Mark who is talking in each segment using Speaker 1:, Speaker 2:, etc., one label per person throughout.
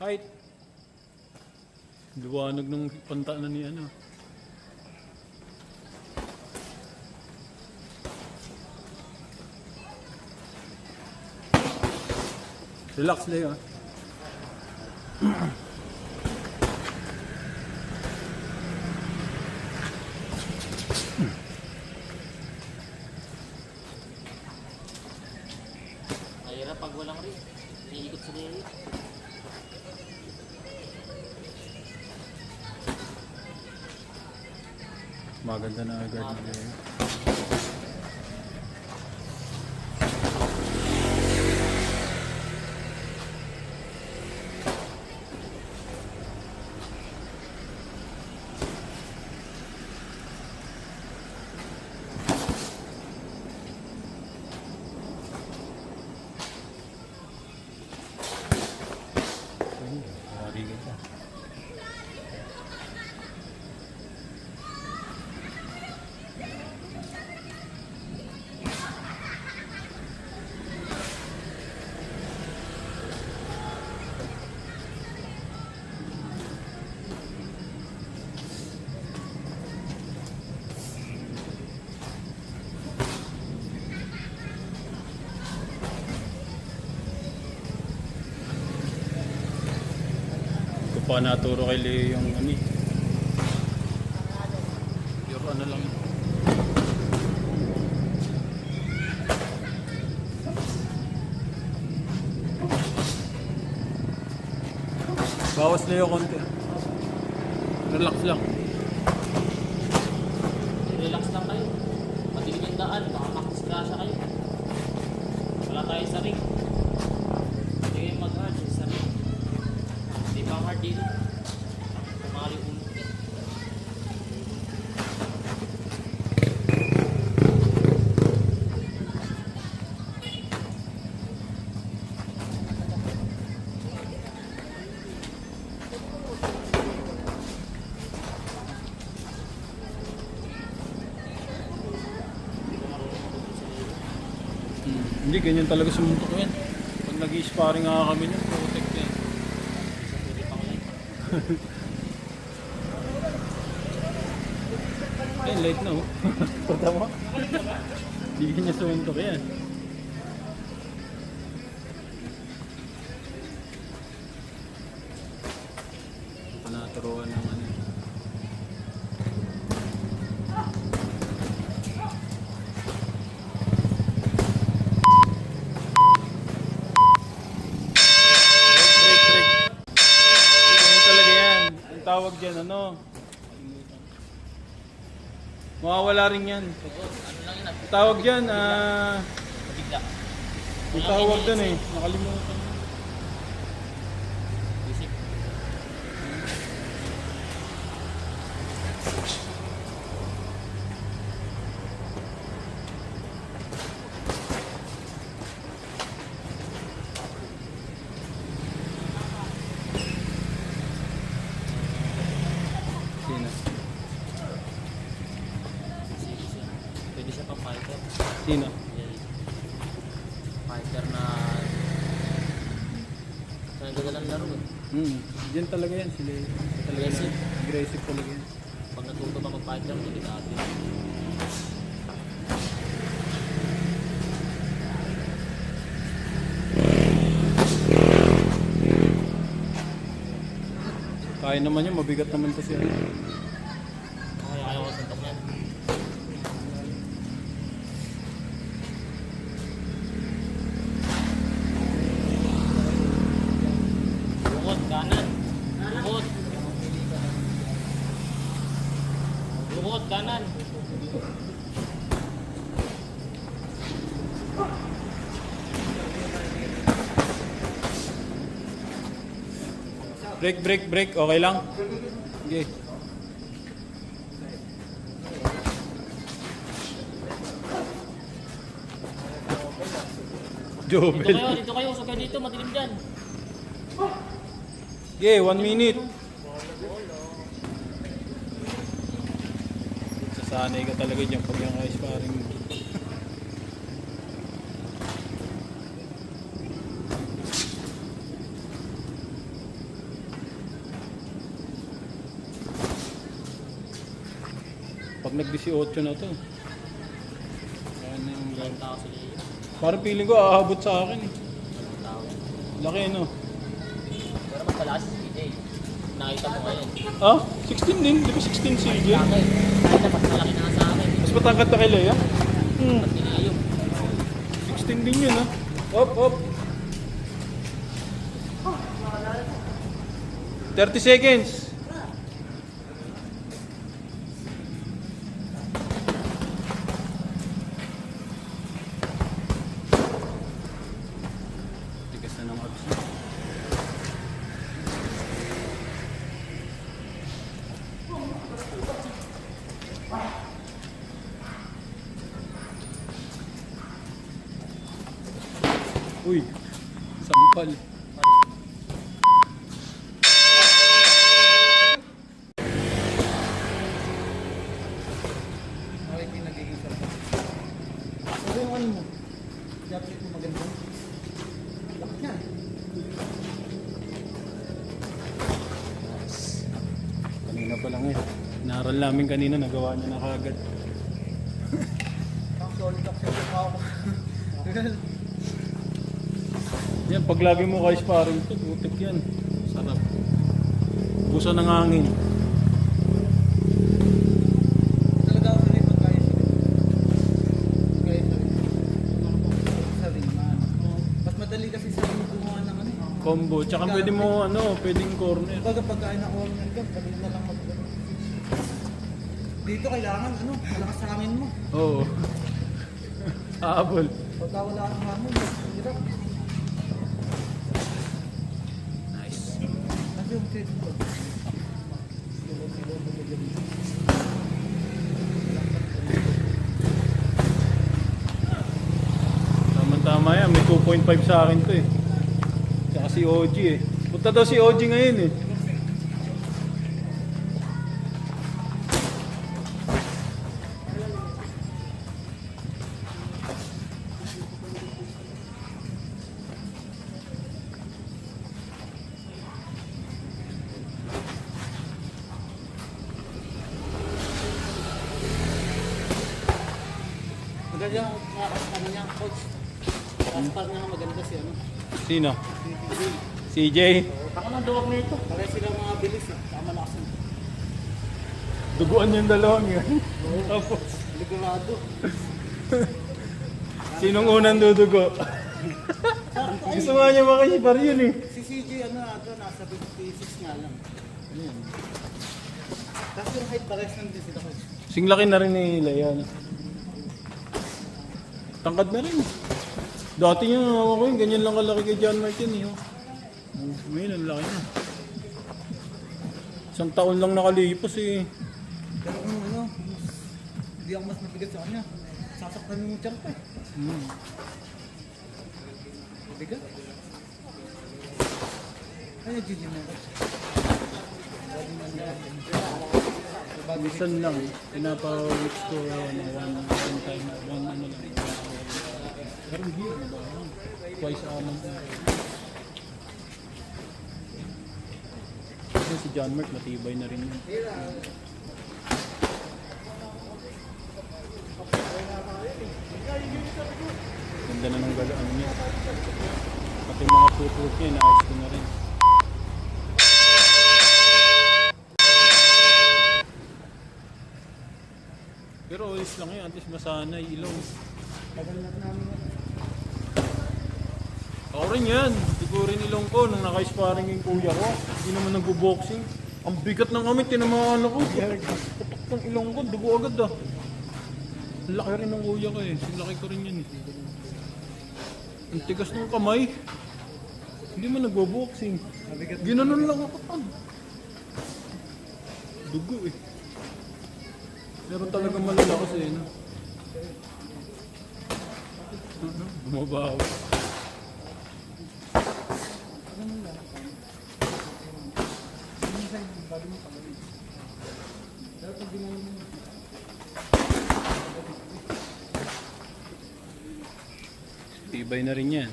Speaker 1: Height. Liwanag ng panta na ni ano. Relax lang ah.
Speaker 2: Mahirap pag walang rin. Iikot sa rin.
Speaker 1: Maganda na agad nila. Pa naturo kay Leo yung ano yung ano lang bawas Leo konti relax lang
Speaker 2: Relax lang kayo. Matilig yung daan. Baka makasgrasya kayo. Wala tayo sa ring. Hindi kayo mag-hard sa ring. Hindi pa hard dito. Kumari ulo.
Speaker 1: hindi ganyan talaga sumuntok yan pag nag-i-sparring nga kami nun protect yan ayun light na oh pata mo hindi ganyan sumuntok yan panaturuan ng ano tawag dyan, ano? Mawawala rin yan. Tawag dyan,
Speaker 2: Mabigla.
Speaker 1: yung tawag dyan eh. Nakalimutan.
Speaker 2: Isip.
Speaker 1: Sino?
Speaker 2: Pwede siya pang fighter.
Speaker 1: Sino?
Speaker 2: Fighter na sa nagdadalang laro eh.
Speaker 1: Diyan talaga yan. Sila talaga
Speaker 2: Aggressive.
Speaker 1: aggressive talaga yan.
Speaker 2: Pag natuto ka mag-fighter, delikado yun.
Speaker 1: Kaya naman yun, mabigat naman kasi yan.
Speaker 2: Kaya ko suntok yan. Bukod, kanan. Bukod. Bukod, kanan.
Speaker 1: Break, break, break. Okay lang? Okay. Jobel.
Speaker 2: Dito kayo. Usog kayo dito. Madilim dyan.
Speaker 1: Okay, 1 minute. Sasanay ka talaga dyan pag yung sparring mo. Pag nag-18 na to. Ayan na yung
Speaker 2: Ilang tao sila yun.
Speaker 1: parang feeling ko aabot sa akin eh.
Speaker 2: Ilang tao.
Speaker 1: Laki no?
Speaker 2: Pero mas malakas si CJ. Nakita mo ngayon.
Speaker 1: Ah? 16 din? Di ba 16 CJ?
Speaker 2: Sa akin. Kahit na mas malaki na nga sa akin.
Speaker 1: Mas matangkad na kay Lea?
Speaker 2: Ba't kinayong?
Speaker 1: 16 din yun ah. Op, op. 30 seconds. Tigas na ng abs. Uy, sampal.
Speaker 3: Okay, hindi nagiging sarap. Ano yung ano mo? Jacket mo maganda. Bakit yan?
Speaker 1: Kanina pa lang eh. Inaral namin kanina, nagawa niya na kagad.
Speaker 3: Ang solid ako sa ako.
Speaker 1: Yan, pag lagi mo kay sparring to, butik yan. Sarap. Busa ng hangin.
Speaker 3: Talaga ako sanay pagkaya sa rin. Pagkaya sa rin. Sa rin, man. Mas madali kasi sa rin gumawa ng ano.
Speaker 1: Combo. Tsaka pwede mo, pwedeng corner.
Speaker 3: Baga pagkain na corner ka, pwede na lang mag dito kailangan, malakas sa hangin mo.
Speaker 1: Oo. Aabol.
Speaker 3: Pagka wala kang hangin, hirap.
Speaker 1: Nice.
Speaker 3: Ano yung trade ko?
Speaker 1: Tama yan, may 2.5 sa akin to eh. Tsaka si OG eh. Punta daw si OG ngayon eh.
Speaker 3: Maganda yung ano niya, coach. Parang nga maganda si ano.
Speaker 1: Sino?
Speaker 3: Si
Speaker 1: CJ?
Speaker 3: Taka ng duwag na ito. Pareha sila mga bilis eh. Tama na kasi.
Speaker 1: Duguan yung dalawang yun. Tapos,
Speaker 3: Ligurado.
Speaker 1: sinong unang dudugo? Gusto nga niya makisipar yun eh.
Speaker 3: Si CJ nasa 56 nga lang.
Speaker 1: Ayan.
Speaker 3: Tapos yung height pares lang din sila coach.
Speaker 1: Sing laki na rin ni Lea. Tangkad na rin. Dati niya ako yun, ganyan lang kalaki kay John Martin eh. Oh. Ngayon, ang laki na. Isang taon lang nakalipas eh.
Speaker 3: Pero kung hindi ako mas mabigat sa kanya. Sasaktan yung tiyan ko eh. Mabigat. Ay, GG mo ako.
Speaker 1: Minsan lang, pinapa-weeks ko one time, one ano lang. Pero hindi, ano ba? Twice a month. Kasi si John Mark, matibay na rin yun. Ganda na ng galaan niya. Pati mga footwork niya, naayos ko na rin. Pero always lang yun, at least masanay, ilaw.
Speaker 3: Tagal na namin.
Speaker 1: Ako rin yan, hindi ko rin ilong ko nung naka-sparring yung kuya ko. Hindi naman nag-boxing. Ang bigat ng kami, tinamaan ako. Putok ng ilong ko, dugo agad ah. Ang laki rin ng kuya ko eh, laki ko rin yan eh. Ang tigas ng kamay. Hindi man nagbo-boxing.
Speaker 3: Mabigat.
Speaker 1: Ginanon lang ako pan. Dugo eh. Pero talaga malalakas eh. No? Bumabaw. Tibay na rin yan.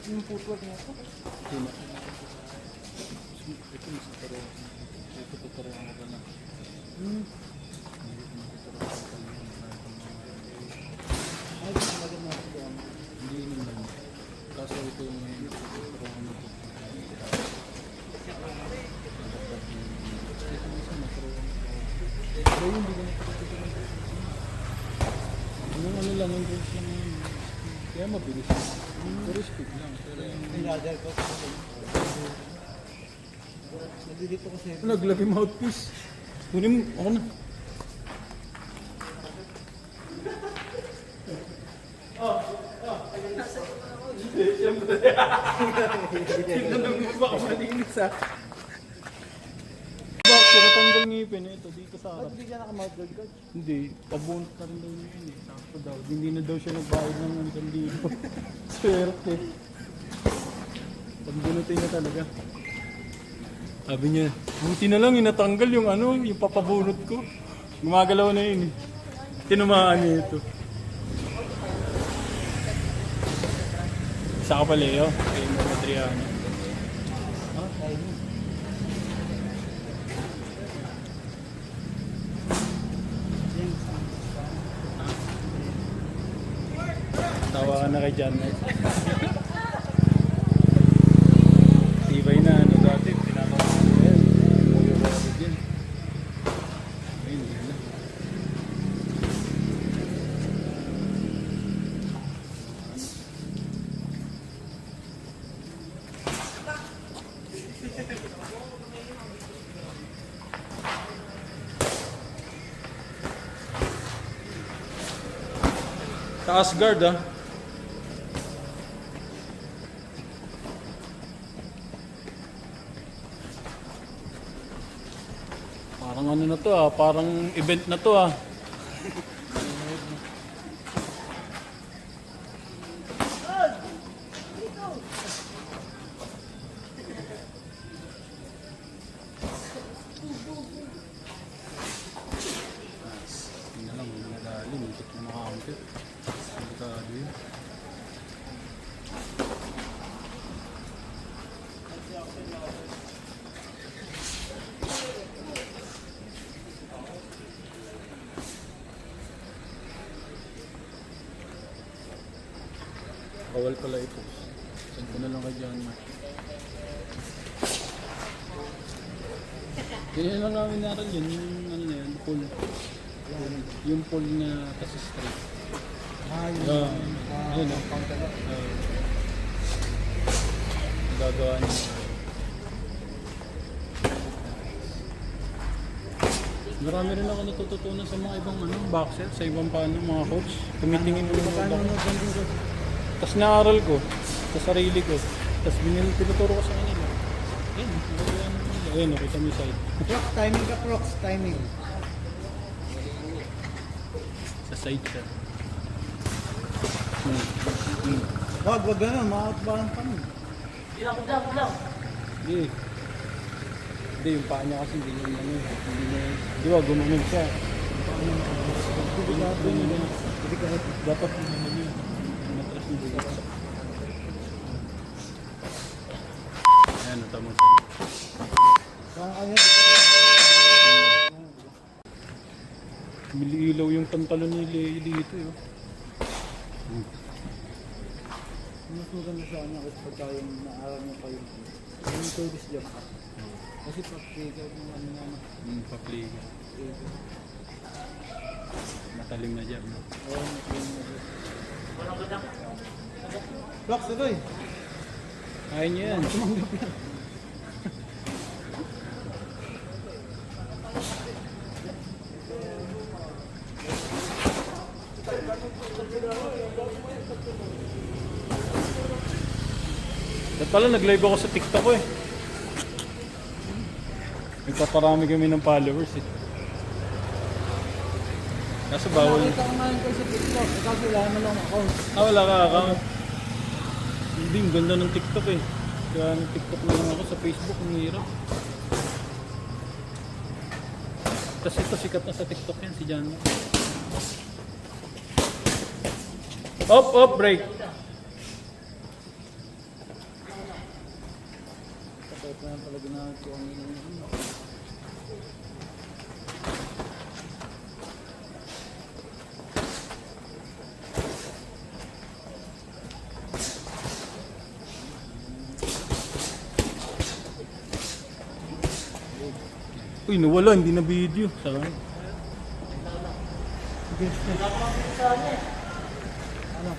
Speaker 3: yung footwork niya po.
Speaker 1: Sino? Ito mas tuturo. Ito tuturo ako ba na?
Speaker 3: Ay, talaga na ito.
Speaker 1: Hindi naman. Kaso ito yung may tuturo ako na ito. Ito isa maturo ako. Pero yung hindi ko natuturo. Yung ano lang, yung rules lang yun. Kaya mabilis. Pero speed lang. Pero yung...
Speaker 3: Pinadal ko. Nandito ko sa'yo.
Speaker 1: Naglagay mouthpiece. Kunin mo, ako na. Tinanong mo baka malinis ha. Bakit natanggal ngipin ito dito sa harap?
Speaker 3: Ba't hindi ka naka-mouthguard coach?
Speaker 1: Hindi, pabunot na rin daw yun eh. Sakto daw. Hindi na daw siya nagbayad ng 1,000. Swerte. Pagbunutin niya talaga. Sabi niya, buti na lang inatanggal yung ano, yung papabunot ko. Gumagalaw na yun eh. Tinumaan niya ito. Isa ka pa, Leo. Kay Mama Adriana.
Speaker 3: Ah, tayo.
Speaker 1: Tawa ka na kay John Knight. Tibay na ano dati, pinakawa ko yan. Muyo ko ako dyan. Ayun, hindi na. Taas guard ah. Parang ano na to ah, parang event na to ah. Tingnan lang, hindi na dali, mintik na makaangkit. Delikado yun. Bawal pala ito. Send ko na lang kay John Mark. Ganyan lang namin naral yun, yung ano na yun, pool. Yung pool na kasi straight.
Speaker 3: Ah, yun.
Speaker 1: Ayun o. Gagawa niya. Marami rin ako natututunan sa mga ibang ano, boxer, sa ibang paano, mga coach. Tumitingin mo yung
Speaker 3: Paano
Speaker 1: mga
Speaker 3: mo ganun ko?
Speaker 1: Tapos naaral ko, sa sarili ko. Tapos tinuturo ko sa kanila. Ayun, nagagawa naman nila. Ayun, nakita mo yung side.
Speaker 3: Prox, timing ka, Prox, timing.
Speaker 1: Sa side siya.
Speaker 3: Wag ganun, makakbahan pa nun.
Speaker 1: Hindi. Hindi, yung paa niya kasi hindi niya ano. Hindi niya, di ba, gumanon siya. Dapat gumanon yun. Matras yung bigat. Ayan, natamo siya.
Speaker 3: Kaya
Speaker 1: Mililaw yung pantalon ni Leo dito yun.
Speaker 3: mas maganda sa kanya kasi pagka yung naaral niya kayo. Yung service job ka. Kasi pag-trigger yung ano nga na.
Speaker 1: Pa-play ka. Matalim na job. No?
Speaker 3: Oo, mag-training na job. Prox, ito eh.
Speaker 1: Kaya niya yan. Dapat pala nag-live ako sa TikTok ko eh. Nagpaparami kami ng followers eh. Kaso bawal.
Speaker 3: Nakita ko nga yun kayo sa TikTok. Kasi wala naman akong account.
Speaker 1: Wala ka account. Hindi, ang ganda ng TikTok eh. Kaya nag-TikTok na lang ako sa Facebook, ang hirap. Tapos ito, sikat na sa TikTok yan, si John. Up, break.
Speaker 3: Kaya pala ginagawa ang ano.
Speaker 1: Uy, nawala, hindi na video. Saan?
Speaker 3: Ano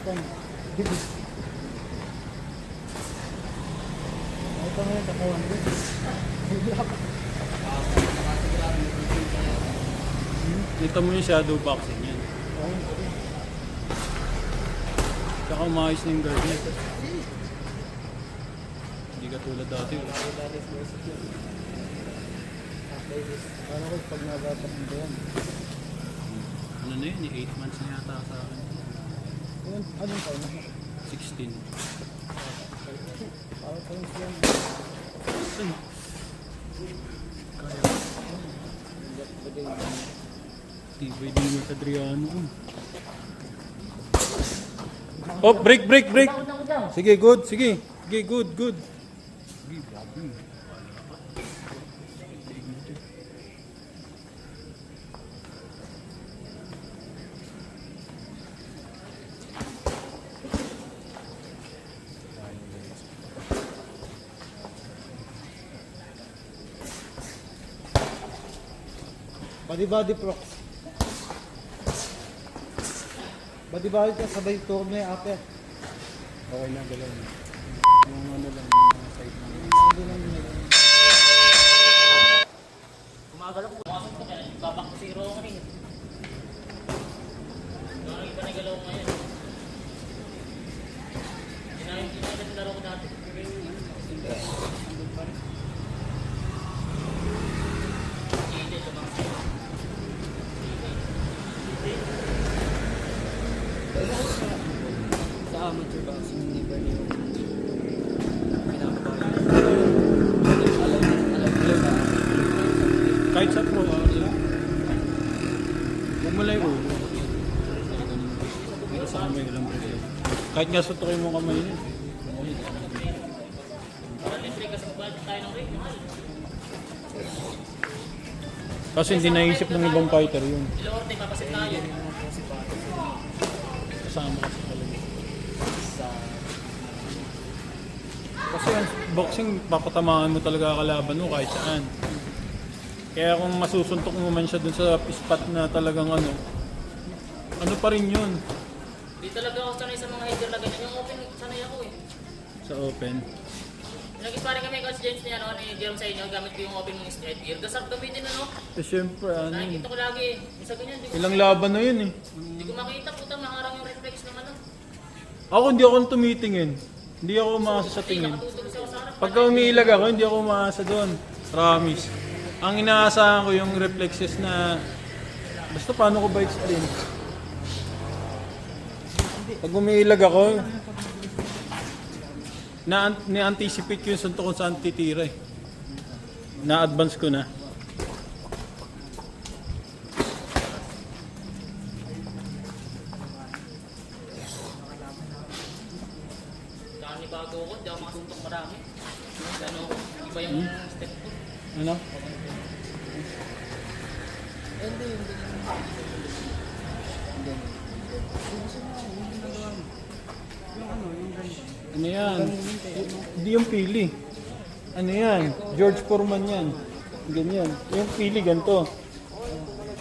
Speaker 3: pa? Ito ngayon, takawan din.
Speaker 1: Kita mo yung shadow boxing yan. Tsaka umayos na yung guard niya. Hindi ka tulad dati.
Speaker 3: Paano ko pag nagatak mo yan?
Speaker 1: Ano na yun, 8 months na yata sa akin.
Speaker 3: Anong taon na?
Speaker 1: 16.
Speaker 3: Parang taon siya.
Speaker 1: Ay, tibay din yung Adriano. Oh, break. Sige, good. Sige, good. Sige, baboy.
Speaker 3: Body prox. Body ka sabay ito may ape.
Speaker 1: Okay na, galaw na. Yung ano lang, yung mga side na.
Speaker 3: Hindi lang nila.
Speaker 2: Gumagalaw po. Pumasok ko kaya babak ko si Ro kanina. Gano'n iba na galaw ngayon. Hindi na yung laro ko dati. Hindi, tumangin.
Speaker 3: Sa amateur boxing, hindi ba niyo pinapabalik? Alam niyo na.
Speaker 1: Kahit sa pro, huwag mo lang yung ulo. Pero sa kamay lang problema. Kahit nga sutukin mo kamay niya.
Speaker 2: Para libre kasi magbayad tayo ng rate. Mahal.
Speaker 1: Kasi hindi naisip ng ibang fighter yun.
Speaker 2: Ilorte, papasit tayo.
Speaker 1: Kasama kasi talaga. Kasi ang boxing, papatamaan mo talaga kalaban mo kahit saan. Kaya kung masusuntok mo man siya dun sa spot na talagang ano pa rin yun
Speaker 2: Di talaga ako sanay sa mga header na ganyan. Yung open, sanay ako eh.
Speaker 1: sa open.
Speaker 2: Nag-sparring kami Coach James niya, no, ni Jerome sa inyo, gamit ko yung open mong straight gear. Gasarap gamitin na, no?
Speaker 1: Eh syempre, ano
Speaker 2: Nakikita ko lagi eh. Isa ganyan,
Speaker 1: ilang laban na yun eh.
Speaker 2: di ko makita, puta, maharang yung reflex ng ano.
Speaker 1: Ako hindi ako tumitingin. Hindi ako umaasa sa tingin.
Speaker 2: Nakatutulog siya ako sa harap.
Speaker 1: Pagka umiilag ako, hindi ako umaasa doon. Promise. Ang inaasahan ko yung reflexes na basta paano ko ba explain? Pag umiilag ako, na-anticipate ko yung suntok kung saan titira eh. Na-advance ko na.
Speaker 2: Dami bago ko, di ako makasuntok marami. Ano, iba yung step ko.
Speaker 1: Ano?
Speaker 3: Hindi.
Speaker 1: Ano yan? Hindi yung pili. Ano yan? George Foreman yan. Ganyan. Yung pili ganito.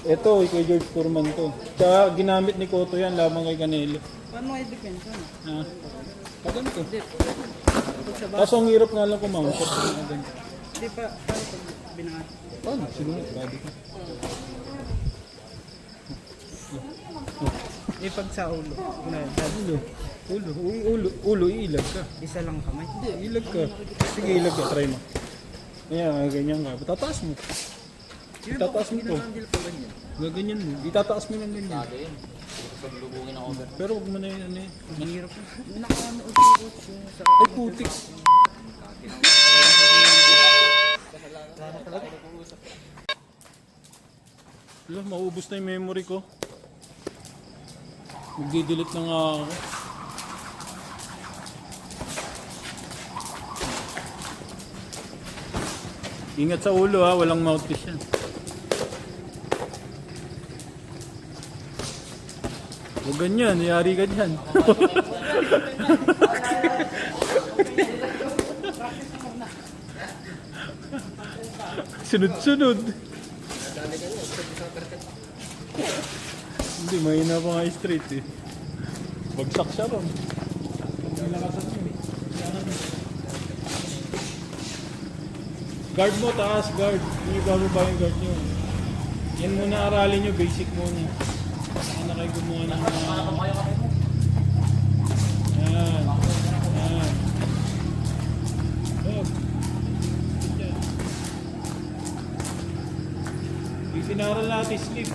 Speaker 1: Ito, kay George Foreman to. Tsaka ginamit ni Cotto yan labang kay Canelo.
Speaker 3: Paano ay depensa?
Speaker 1: Ha? Kaganto.
Speaker 3: Pag sa
Speaker 1: Kaso ang hirap nga lang kumamot.
Speaker 3: Hindi pa, paano pag binangat?
Speaker 1: Paano? Sinunod. Grabe ka.
Speaker 3: Pag sa ulo.
Speaker 1: Ulo, iilag ka.
Speaker 3: Isa lang kamay.
Speaker 1: Hindi, ilag ka. Sige, ilag ka. Try mo. Ayan, ganyan ka. Tataas mo. Itataas mo to. Gaganyan mo. Itataas mo ng ganyan.
Speaker 2: Bago yun. Paglubungin ako.
Speaker 1: Pero huwag mo na yun, ano eh.
Speaker 3: Mahirap. Nakanood ko sa
Speaker 1: Ay, putik. Wala, maubos na yung memory ko. Magdi-delete na nga ako. Ingat sa ulo ha, walang mouthpiece yan. Huwag ganyan, yari ka dyan. Sunod-sunod. Hindi, mahina pa nga straight eh. Bagsak siya ron. Guard mo, taas, guard. Hindi bababa yung guard nyo. Yan muna aralin nyo, basic muna. Saan na kayo gumawa ng mga... Yan. Yan. Oh. Yan. Ipinaral natin sleep.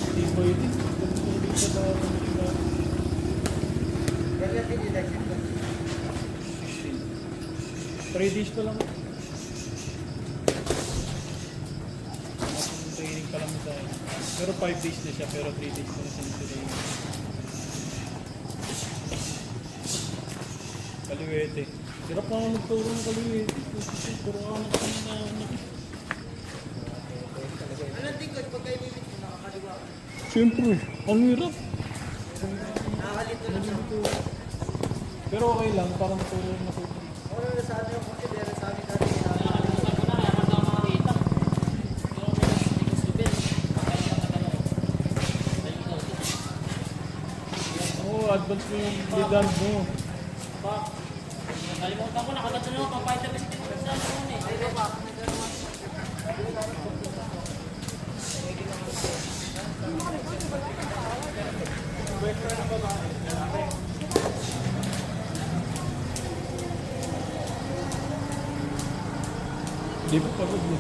Speaker 1: Hindi pwede. Hindi sa bawang iba.
Speaker 3: Kaya pinilagyan ko.
Speaker 1: 3 days pa lang. Ang training pa lang sa akin. Pero 5 days na siya, pero 3 days pa na siya ng training. Kaliwete. Hirap na ako magturo ng kaliwete. Puro ka na.
Speaker 3: Anong tingkod pag kayo bibit mo nakakaliwa?
Speaker 1: Siyempre, ang hirap.
Speaker 3: Nakakalito lang siya.
Speaker 1: Pero okay lang, parang maturo na maturo.
Speaker 3: Ano na sa atin yung consider sa amin dati na
Speaker 2: Nakalimutan ko na, kaya pag ako makakita. Pero may hindi ko subin. Kaya ka na
Speaker 1: Oo, advance mo yung bidang mo.
Speaker 2: Pa, nakalimutan ko, nakatatlo na ako, pa-fighter kasi sa noon eh.
Speaker 3: ayun pa.
Speaker 1: Di ba pagod mo?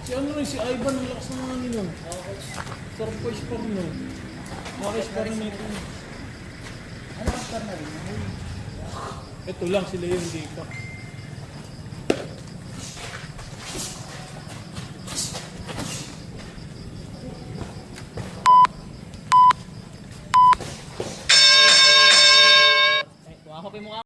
Speaker 1: Si ano rin, si Ivan, ang lakas ng mga ninon. Sarap ko ispa rin nun. Nakispa rin na ito.
Speaker 3: Ano ang star na rin?
Speaker 1: Ito lang sila yun, hindi pa.